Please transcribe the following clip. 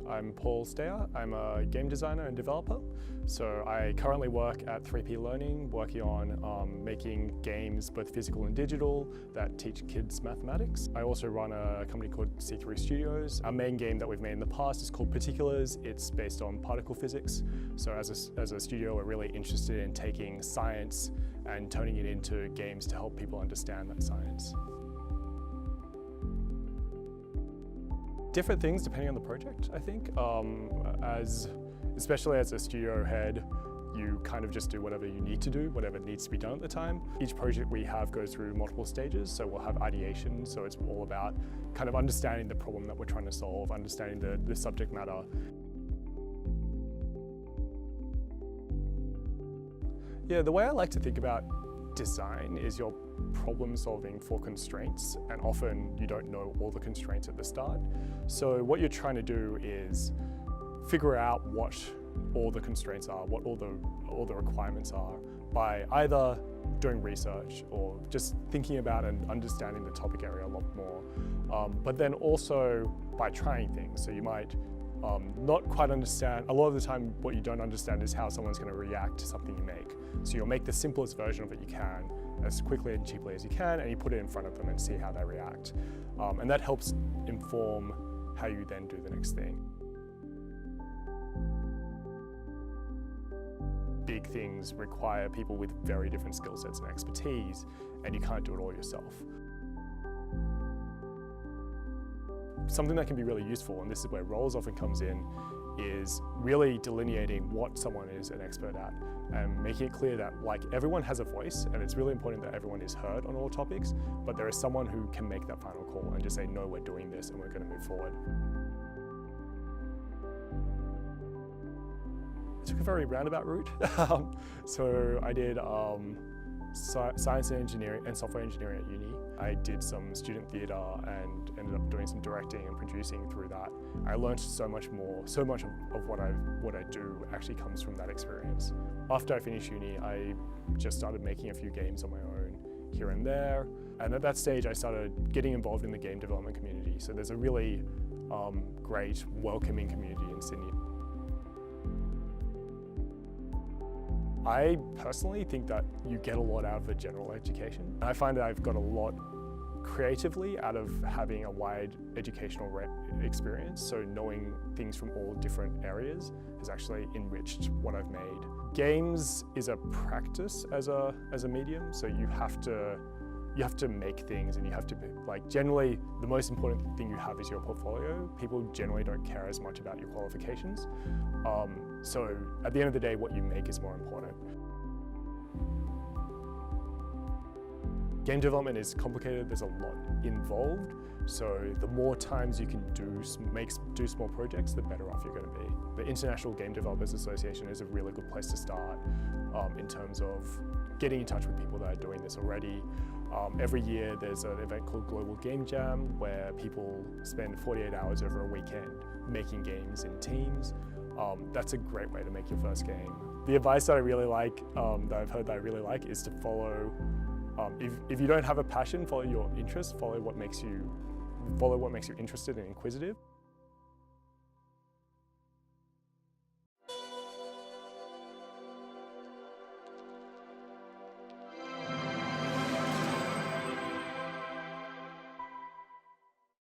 I'm Paul Sztajer. I'm a game designer and developer. So I currently work at 3P Learning, working on making games, both physical and digital, that teach kids mathematics. I also run a company called SeeThrough Studios. Our main game that we've made in the past is called Particulars. It's based on particle physics. So as a studio, we're really interested in taking science and turning it into games to help people understand that science. Different things depending on the project, I think. Especially as a studio head, you kind of just do whatever you need to do, whatever needs to be done at the time. Each project we have goes through multiple stages, so we'll have ideation, so it's all about kind of understanding the problem that we're trying to solve, understanding the subject matter. Yeah, the way I like to think about design is you're problem solving for constraints, and often you don't know all the constraints at the start. So what you're trying to do is figure out what all the constraints are, what all the requirements are, by either doing research or just thinking about and understanding the topic area a lot more, but then also by trying things. So you might not quite understand, a lot of the time what you don't understand is how someone's going to react to something you make. So you'll make the simplest version of it you can, as quickly and cheaply as you can, and you put it in front of them and see how they react. And that helps inform how you then do the next thing. Big things require people with very different skill sets and expertise, and you can't do it all yourself. Something that can be really useful, and this is where roles often comes in, is really delineating what someone is an expert at and making it clear that everyone has a voice, and it's really important that everyone is heard on all topics, but there is someone who can make that final call and just say, no, we're doing this and we're going to move forward. I took a very roundabout route. So I did science and engineering and software engineering at uni. I did some student theatre and ended up doing some directing and producing through that. I learned so much more. So much of what I do actually comes from that experience. After I finished uni, I just started making a few games on my own here and there. And at that stage, I started getting involved in the game development community. So there's a really great, welcoming community in Sydney. I personally think that you get a lot out of a general education. I find that I've got a lot creatively out of having a wide educational experience, so knowing things from all different areas has actually enriched what I've made. Games is a practice as a medium, so you have to make things, and you have to generally the most important thing you have is your portfolio. People generally don't care as much about your qualifications. So at the end of the day, what you make is more important. Game development is complicated, there's a lot involved, so the more times you can do small projects, the better off you're going to be. The International Game Developers Association is a really good place to start in terms of getting in touch with people that are doing this already. Every year there's an event called Global Game Jam where people spend 48 hours over a weekend making games in teams. That's a great way to make your first game. The advice that I really like, that I've heard that I really like, is to follow, if you don't have a passion, follow your interest, follow what makes you interested and inquisitive.